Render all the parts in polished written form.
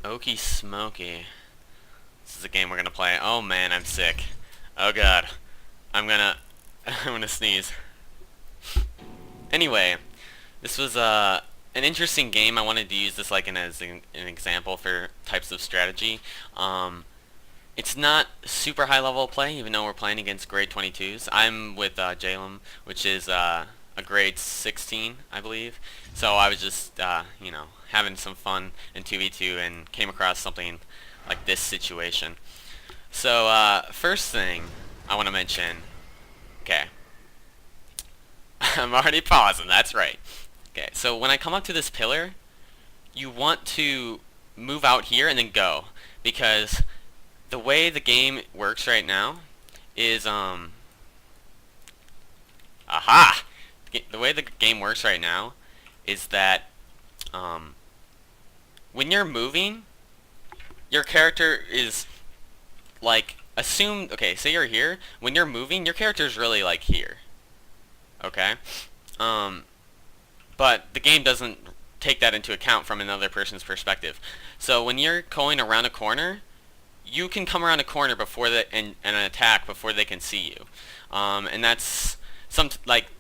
Okie smoky. This is a game we're gonna play. Oh man, I'm sick. Oh god. I'm gonna I'm gonna sneeze. Anyway, this was an interesting game. I wanted to use this like as an example for types of strategy. It's not super high level play, even though we're playing against grade 22s. I'm with Jalem, which is a grade 16, I believe. So I was just, having some fun in 2v2 and came across something like this situation. So first thing I want to mention, okay, I'm already pausing, that's right. Okay, so when I come up to this pillar, you want to move out here and then go, because the way the game works right now is, aha! The way the game works right now is that, when you're moving, your character is, like, assume, okay, say you're here, when you're moving, your character's really, like, here. Okay? But the game doesn't take that into account from another person's perspective. So when you're going around a corner, you can come around a corner before and attack before they can see you. And that's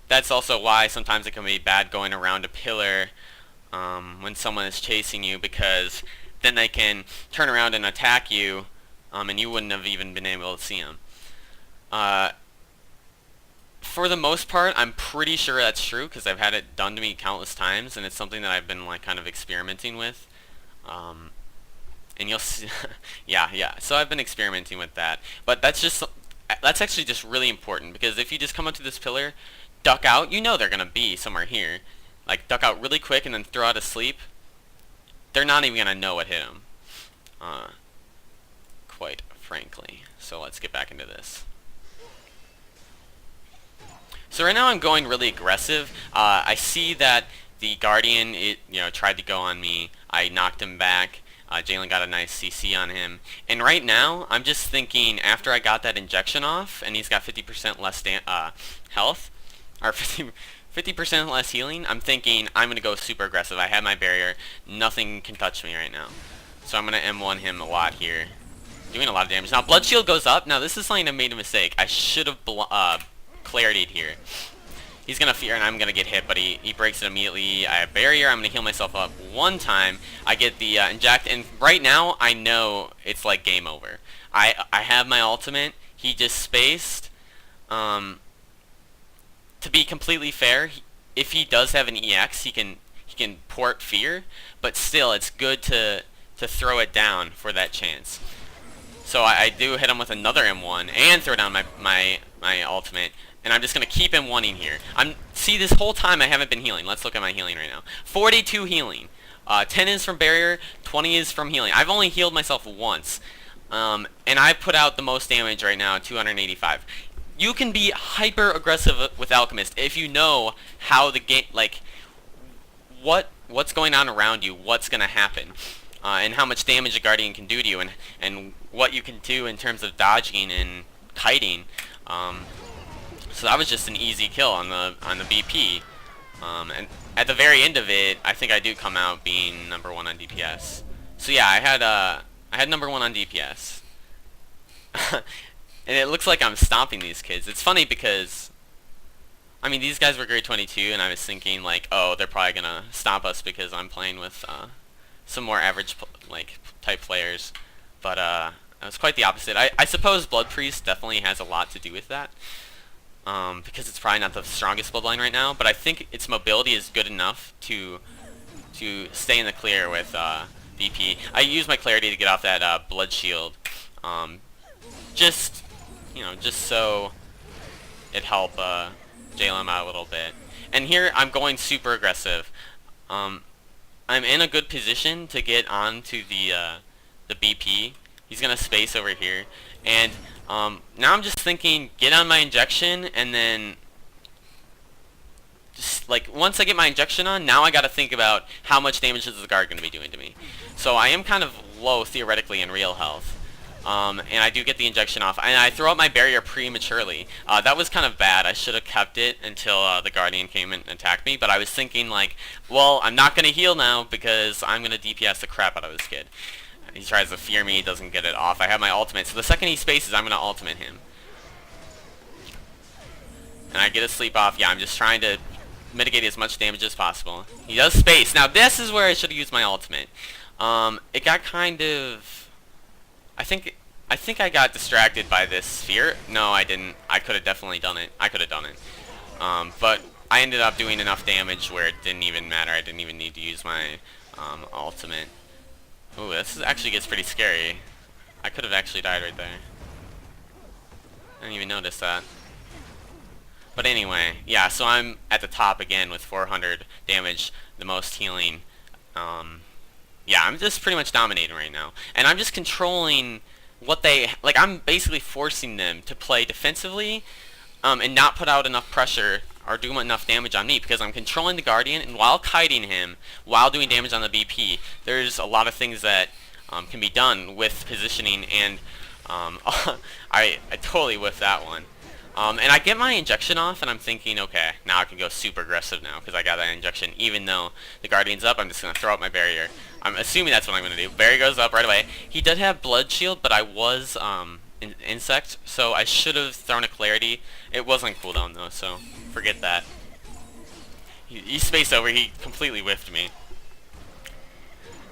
that's also why sometimes it can be bad going around a pillar when someone is chasing you, because then they can turn around and attack you, and you wouldn't have even been able to see them. For the most part, I'm pretty sure that's true, because I've had it done to me countless times, and it's something that I've been like kind of experimenting with. And you'll see, yeah. So I've been experimenting with that, but that's actually just really important, because if you just come up to this pillar, duck out, you know they're gonna be somewhere here. Like, duck out really quick and then throw out a sleep. They're not even gonna know what hit them. Quite frankly. So let's get back into this. So right now I'm going really aggressive. I see that the Guardian, tried to go on me. I knocked him back. Jalen got a nice CC on him. And right now, I'm just thinking, after I got that injection off, and he's got 50% less health, or 50% less healing, I'm thinking I'm going to go super aggressive. I have my barrier. Nothing can touch me right now. So I'm going to M1 him a lot here. Doing a lot of damage. Now, Blood Shield goes up. Now, this is something I made a mistake. I should have clarity'd here. He's going to fear, and I'm going to get hit, but he breaks it immediately. I have barrier. I'm going to heal myself up one time. I get the inject, and right now, I know it's like game over. I have my ultimate. He just spaced. To be completely fair, if he does have an EX, he can port fear, but still, it's good to throw it down for that chance. So I do hit him with another M1 and throw down my ultimate. And I'm just going to keep him wanting here. See, this whole time I haven't been healing. Let's look at my healing right now. 42 healing. 10 is from barrier, 20 is from healing. I've only healed myself once. And I put out the most damage right now, 285. You can be hyper aggressive with Alchemist if you know how the game, like, what's going on around you, what's going to happen. And how much damage a Guardian can do to you, and what you can do in terms of dodging and kiting. So that was just an easy kill on the BP, and at the very end of it, I think I do come out being number 1 on DPS. So yeah, I had number 1 on DPS, and it looks like I'm stomping these kids. It's funny because, I mean, these guys were grade 22, and I was thinking like, oh, they're probably gonna stomp us because I'm playing with some more average type players, but it was quite the opposite. I suppose Blood Priest definitely has a lot to do with that. Because it's probably not the strongest bloodline right now, but I think its mobility is good enough to stay in the clear with BP. I use my clarity to get off that blood shield, just so it help Jalem out a little bit. And here I'm going super aggressive. I'm in a good position to get onto the BP. He's gonna space over here, and now I'm just thinking, get on my injection, and then just like once I get my injection on, now I gotta think about how much damage is the guard gonna be doing to me. So I am kind of low theoretically in real health, and I do get the injection off, and I throw out my barrier prematurely. That was kind of bad. I should have kept it until the Guardian came and attacked me, but I was thinking like, well, I'm not gonna heal now because I'm gonna DPS the crap out of this kid. he tries to fear me, doesn't get it off. I have my ultimate, so the second he spaces, I'm gonna ultimate him. And I get a sleep off. Yeah, I'm just trying to mitigate as much damage as possible. He does space. Now this is where I should have used my ultimate. It got kind of... I think I got distracted by this sphere. No, I didn't. I could have definitely done it. I could have done it. But I ended up doing enough damage where it didn't even matter. I didn't even need to use my ultimate. Ooh, this actually gets pretty scary. I could have actually died right there. I didn't even notice that. But anyway, yeah, so I'm at the top again with 400 damage, the most healing. Yeah, I'm just pretty much dominating right now. And I'm just controlling what they... Like, I'm basically forcing them to play defensively and not put out enough pressure or do enough damage on me, because I'm controlling the Guardian, and while kiting him, while doing damage on the BP, there's a lot of things that can be done with positioning, and I totally whiffed that one. And I get my injection off, and I'm thinking, okay, now I can go super aggressive now, because I got that injection. Even though the Guardian's up, I'm just going to throw up my barrier. I'm assuming that's what I'm going to do. Barrier goes up right away. He did have Blood Shield, but I was Insect, so I should have thrown a Clarity. It wasn't cooldown, though, so forget that. He spaced over. He completely whiffed me.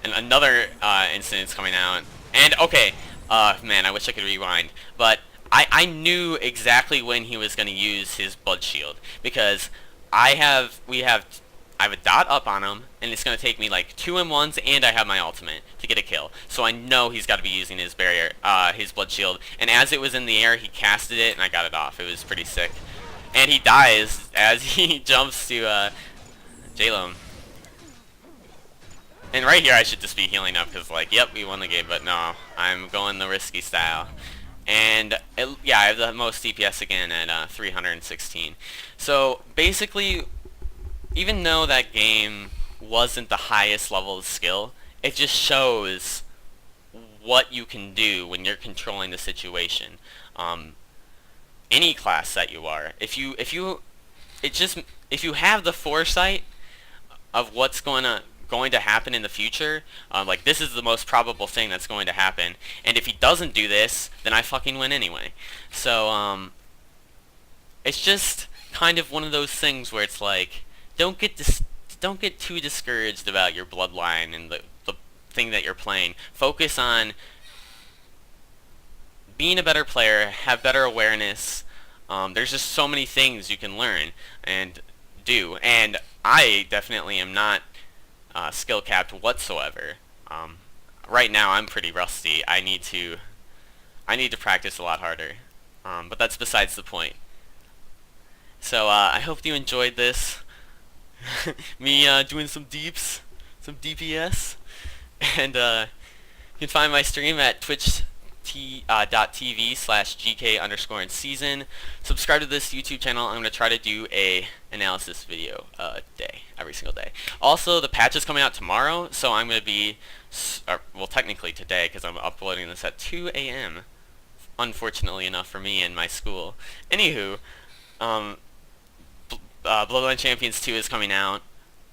And another incident's coming out. And, okay, man, I wish I could rewind. But I knew exactly when he was going to use his Blood Shield, because I have a dot up on him, and it's going to take me like 2 M1s, and I have my ultimate to get a kill. So I know he's got to be using his barrier, his Blood Shield. And as it was in the air, he casted it, and I got it off. It was pretty sick. And he dies as he jumps to J-Lone. And right here, I should just be healing up, because like, yep, we won the game. But no, I'm going the risky style. And yeah, I have the most DPS again at 316. So basically, even though that game wasn't the highest level of skill, it just shows what you can do when you're controlling the situation. Any class that you are, if you have the foresight of what's going to happen in the future, like this is the most probable thing that's going to happen, and if he doesn't do this, then I fucking win anyway. So it's just kind of one of those things where it's like, don't get too discouraged about your bloodline and the thing that you're playing. Focus on being a better player, have better awareness. There's just so many things you can learn and do, and I definitely am not skill capped whatsoever. Right now I'm pretty rusty. I need to practice a lot harder, but that's besides the point. So I hope you enjoyed this. Me doing some deeps, some DPS, and you can find my stream at twitch.tv/GK_in-season. Subscribe to this YouTube channel. I'm going to try to do a analysis video a day, every single day. Also, the patch is coming out tomorrow, so I'm going to be, well, technically today, because I'm uploading this at 2 a.m. Unfortunately enough for me and my school. Anywho, Bloodline Champions 2 is coming out.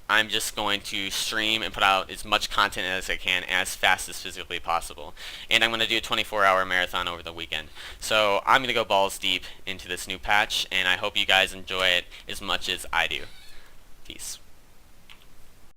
I'm just going to stream and put out as much content as I can as fast as physically possible. And I'm going to do a 24-hour marathon over the weekend. So I'm going to go balls deep into this new patch, and I hope you guys enjoy it as much as I do. Peace.